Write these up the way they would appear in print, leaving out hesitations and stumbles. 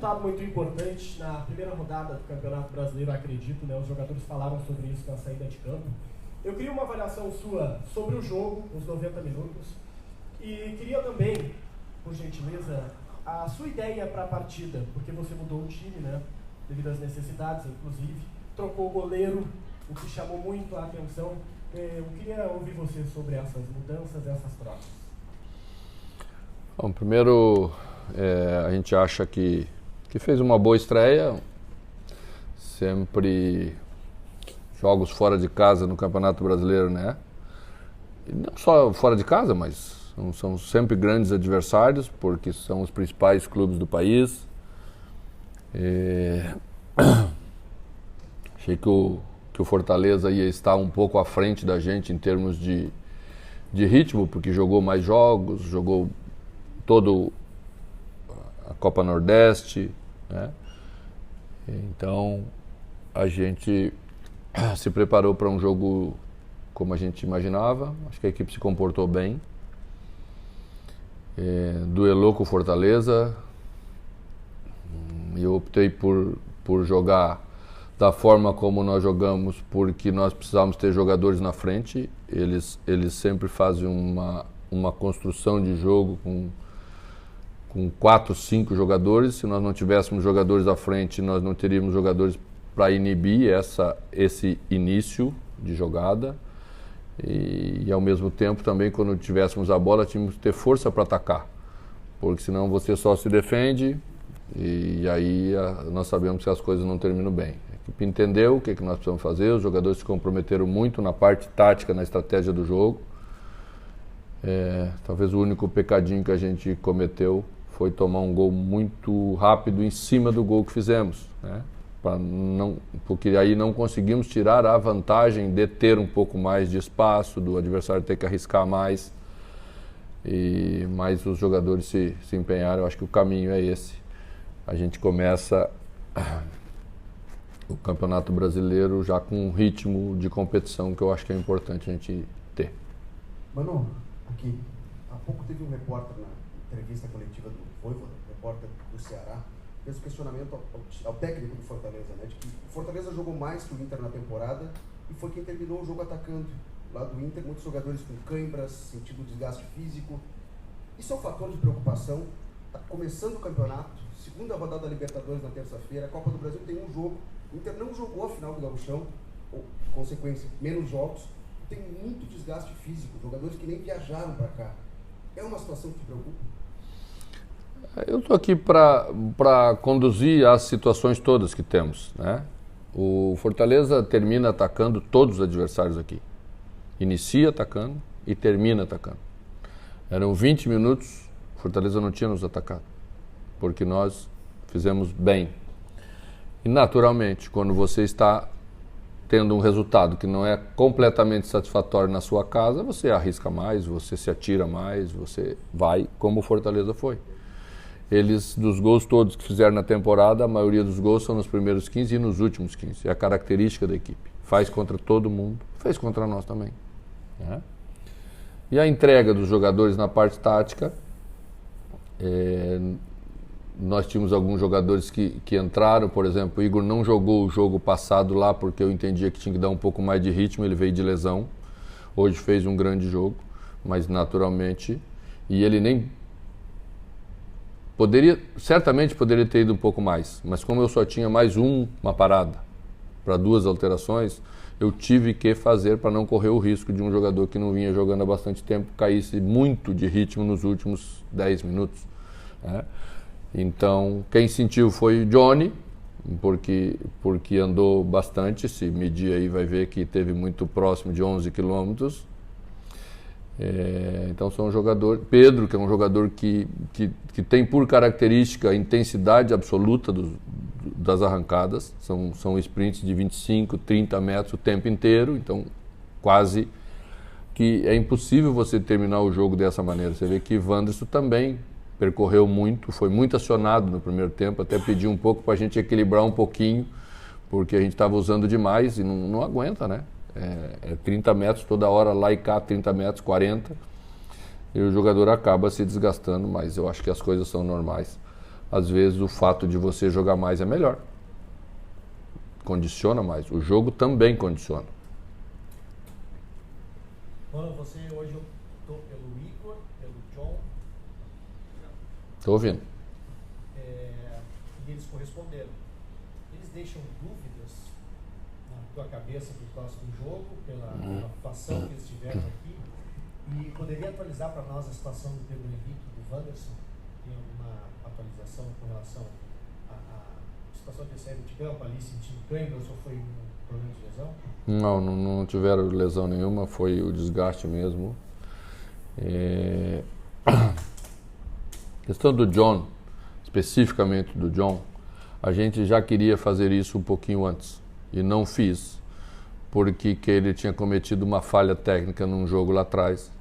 resultado muito importante na primeira rodada do Campeonato Brasileiro, acredito, né? Os jogadores falaram sobre isso na saída de campo. Eu queria uma avaliação sua sobre o jogo, os 90 minutos, e queria também, por gentileza, a sua ideia para a partida, porque você mudou o time, né? Devido às necessidades, inclusive, trocou o goleiro, o que chamou muito a atenção. Eu queria ouvir você sobre essas mudanças, essas trocas. Bom, primeiro, a gente acha que fez uma boa estreia. Sempre jogos fora de casa no Campeonato Brasileiro, né? E não só fora de casa, mas são sempre grandes adversários, porque são os principais clubes do país. Achei que o Fortaleza ia estar um pouco à frente da gente em termos de ritmo, porque jogou mais jogos, jogou todo a Copa Nordeste, né? Então a gente se preparou para um jogo como a gente imaginava. Acho que a equipe se comportou bem, duelou com o Fortaleza. Eu optei por jogar da forma como nós jogamos, porque nós precisávamos ter jogadores na frente. Eles sempre fazem uma construção de jogo com 4, 5 jogadores. Se nós não tivéssemos jogadores à frente, nós não teríamos jogadores para inibir esse início de jogada. E ao mesmo tempo também, quando tivéssemos a bola, tínhamos que ter força para atacar, porque senão você só se defende e aí nós sabemos que as coisas não terminam bem. A equipe entendeu o que nós precisamos fazer, os jogadores se comprometeram muito na parte tática, na estratégia do jogo. Talvez o único pecadinho que a gente cometeu foi tomar um gol muito rápido em cima do gol que fizemos, né? Porque aí não conseguimos tirar a vantagem de ter um pouco mais de espaço, do adversário ter que arriscar mais. Mas os jogadores se empenharam. Eu acho que o caminho é esse. A gente começa o Campeonato Brasileiro já com um ritmo de competição que eu acho que é importante a gente ter. Manu, aqui, há pouco teve um repórter na entrevista coletiva do Voivoda, repórter do Ceará, fez um questionamento ao técnico do Fortaleza, né, de que o Fortaleza jogou mais que o Inter na temporada e foi quem terminou o jogo atacando. Lá do Inter, muitos jogadores com câimbras, sentindo desgaste físico. Isso é um fator de preocupação. Está começando o campeonato, segunda rodada da Libertadores na terça-feira, a Copa do Brasil tem um jogo. O Inter não jogou a final do Gauchão, ou, consequência, menos jogos. Tem muito desgaste físico, jogadores que nem viajaram para cá. É uma situação que te preocupa? Eu estou aqui para conduzir as situações todas que temos, né? O Fortaleza termina atacando todos os adversários aqui. Inicia atacando e termina atacando. Eram 20 minutos, o Fortaleza não tinha nos atacado, porque nós fizemos bem. E naturalmente, quando você está tendo um resultado que não é completamente satisfatório na sua casa, você arrisca mais, você se atira mais, você vai como o Fortaleza foi. Eles, dos gols todos que fizeram na temporada, a maioria dos gols são nos primeiros 15 e nos últimos 15. É a característica da equipe. Faz contra todo mundo, fez contra nós também, né? E a entrega dos jogadores na parte tática, nós tínhamos alguns jogadores que entraram, por exemplo, o Igor não jogou o jogo passado lá porque eu entendia que tinha que dar um pouco mais de ritmo, ele veio de lesão. Hoje fez um grande jogo, mas naturalmente, e ele nem certamente poderia ter ido um pouco mais, mas como eu só tinha mais uma parada para 2 alterações, eu tive que fazer para não correr o risco de um jogador que não vinha jogando há bastante tempo caísse muito de ritmo nos últimos 10 minutos, né? Então, quem sentiu foi o Johnny, porque andou bastante, se medir aí vai ver que teve muito próximo de 11 quilômetros. Então são jogadores, Pedro, que é um jogador que tem por característica a intensidade absoluta das arrancadas, são sprints de 25, 30 metros o tempo inteiro, então quase que é impossível você terminar o jogo dessa maneira. Você vê que Wanderson também percorreu muito, foi muito acionado no primeiro tempo, até pediu um pouco para a gente equilibrar um pouquinho, porque a gente estava usando demais e não aguenta, né? 30 metros toda hora, lá e cá, 30 metros, 40, e o jogador acaba se desgastando, mas eu acho que as coisas são normais. às vezes o fato de você jogar mais é melhor. Condiciona mais. O jogo também condiciona. Mano, você hoje optou pelo Igor, pelo John. Tô ouvindo. E eles corresponderam. Eles deixam dúvidas na tua cabeça pro próximo jogo, pela atuação que eles tiveram aqui. E poderia atualizar para nós a situação do Pedro Henrique e do Wanderson? Tem alguma atualização com relação à situação de saída de campo ali, sentindo câimbras ou foi um problema de lesão? Não tiveram lesão nenhuma, foi o desgaste mesmo. Questão do John, especificamente do John, a gente já queria fazer isso um pouquinho antes e não fiz, porque ele tinha cometido uma falha técnica num jogo lá atrás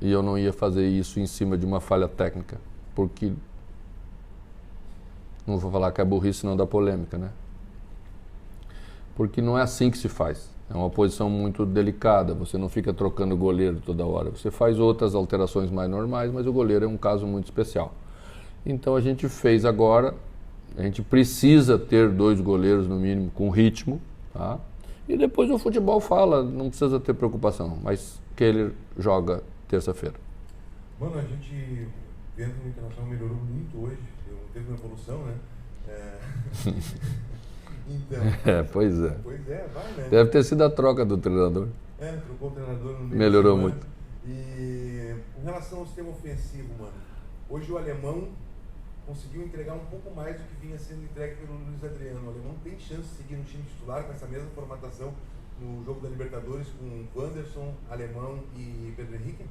e eu não ia fazer isso em cima de uma falha técnica, porque não vou falar que é burrice, não dá polêmica, né? Porque não é assim que se faz. É uma posição muito delicada, você não fica trocando o goleiro toda hora. Você faz outras alterações mais normais, mas o goleiro é um caso muito especial. Então a gente fez agora, a gente precisa ter 2 goleiros no mínimo com ritmo, tá? E depois o futebol fala, não precisa ter preocupação, mas Keller joga terça-feira. Mano, a gente dentro do Internacional melhorou muito hoje, teve uma evolução, né? Então. Pois é. Pois é, vai, né? Deve ter sido a troca do treinador. Trocou o treinador no meio. Melhorou muito. E em relação ao sistema ofensivo, mano, hoje o alemão conseguiu entregar um pouco mais do que vinha sendo entregue pelo Luiz Adriano. O alemão tem chance de seguir no time titular com essa mesma formatação no jogo da Libertadores com Wanderson, Alemão e Pedro Henrique?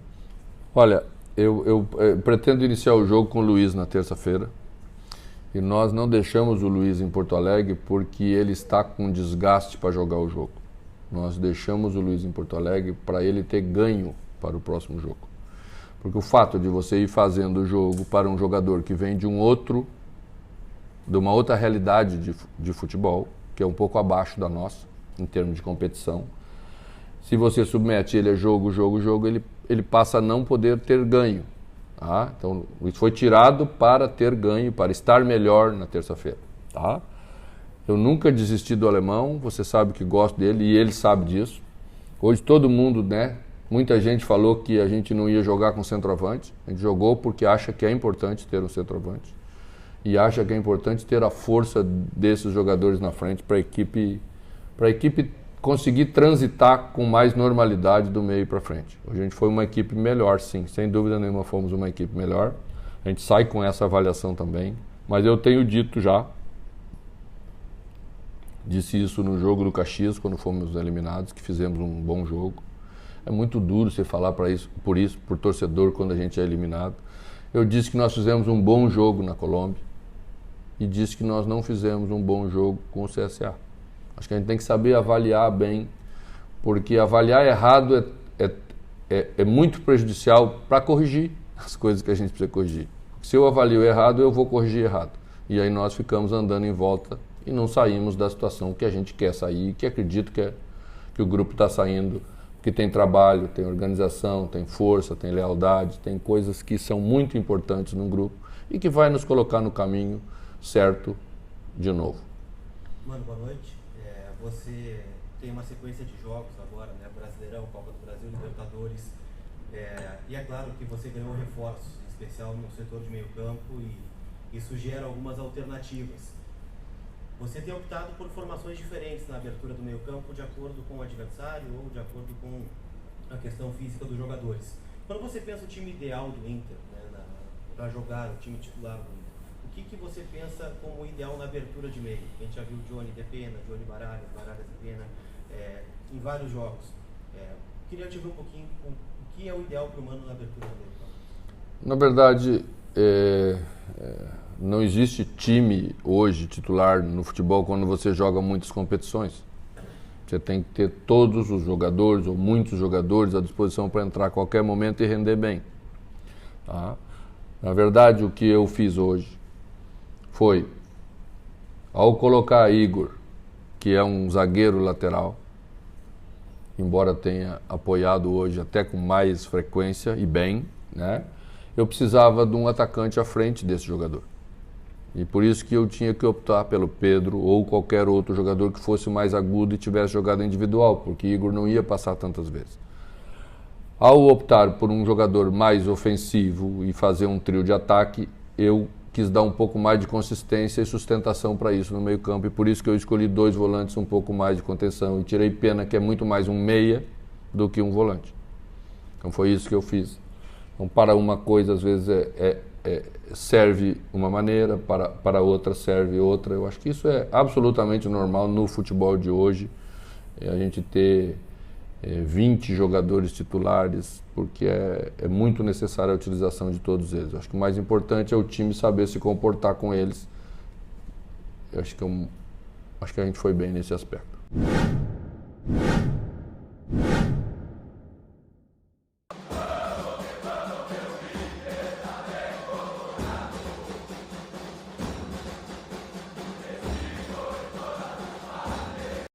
Olha, eu pretendo iniciar o jogo com o Luiz na terça-feira. E nós não deixamos o Luiz em Porto Alegre porque ele está com desgaste para jogar o jogo. Nós deixamos o Luiz em Porto Alegre para ele ter ganho para o próximo jogo. Porque o fato de você ir fazendo o jogo para um jogador que vem de uma outra realidade de futebol, que é um pouco abaixo da nossa, em termos de competição, se você submete ele a jogo, ele passa a não poder ter ganho. Tá? Então, isso foi tirado para ter ganho, para estar melhor na terça-feira. Tá? Eu nunca desisti do alemão, você sabe que gosto dele e ele sabe disso. Hoje todo mundo, né? Muita gente falou que a gente não ia jogar com centroavante. A gente jogou porque acha que é importante ter um centroavante. E acha que é importante ter a força desses jogadores na frente para a equipe conseguir transitar com mais normalidade do meio para frente. Hoje a gente foi uma equipe melhor, sim. Sem dúvida nenhuma fomos uma equipe melhor. A gente sai com essa avaliação também. Mas eu tenho dito já, disse isso no jogo do Caxias, quando fomos eliminados, que fizemos um bom jogo. É muito duro você falar por torcedor, quando a gente é eliminado. Eu disse que nós fizemos um bom jogo na Colômbia e disse que nós não fizemos um bom jogo com o CSA. Acho que a gente tem que saber avaliar bem, porque avaliar errado é muito prejudicial para corrigir as coisas que a gente precisa corrigir. Se eu avalio errado, eu vou corrigir errado. E aí nós ficamos andando em volta e não saímos da situação que a gente quer sair, que acredito que o grupo está saindo, que tem trabalho, tem organização, tem força, tem lealdade, tem coisas que são muito importantes num grupo e que vai nos colocar no caminho certo de novo. Mano, boa noite. Você tem uma sequência de jogos agora, né? Brasileirão, Copa do Brasil, Libertadores. E é claro que você ganhou reforços, em especial no setor de meio campo, e isso gera algumas alternativas. Você tem optado por formações diferentes na abertura do meio campo, de acordo com o adversário ou de acordo com a questão física dos jogadores. Quando você pensa o time ideal do Inter, né, para jogar, o time titular do Inter, o que você pensa como ideal na abertura de meio? A gente já viu Johnny de Pena, Johnny Baralhas de Pena, em vários jogos. Queria te ver um pouquinho o que é o ideal para o Mano na abertura do meio campo. Na verdade, não existe time hoje titular no futebol quando você joga muitas competições. Você tem que ter todos os jogadores ou muitos jogadores à disposição para entrar a qualquer momento e render bem. Tá? Na verdade, o que eu fiz hoje foi, ao colocar Igor, que é um zagueiro lateral, embora tenha apoiado hoje até com mais frequência e bem, né? Eu precisava de um atacante à frente desse jogador. E por isso que eu tinha que optar pelo Pedro ou qualquer outro jogador que fosse mais agudo e tivesse jogado individual, porque Igor não ia passar tantas vezes. Ao optar por um jogador mais ofensivo e fazer um trio de ataque, eu quis dar um pouco mais de consistência e sustentação para isso no meio-campo, e por isso que eu escolhi 2 volantes um pouco mais de contenção e tirei Pena, que é muito mais um meia do que um volante. Então foi isso que eu fiz. Então, para uma coisa, às vezes, serve uma maneira, para outra serve outra. Eu acho que isso é absolutamente normal no futebol de hoje, a gente ter 20 jogadores titulares, porque é muito necessária a utilização de todos eles. Eu acho que o mais importante é o time saber se comportar com eles. Eu acho que a gente foi bem nesse aspecto.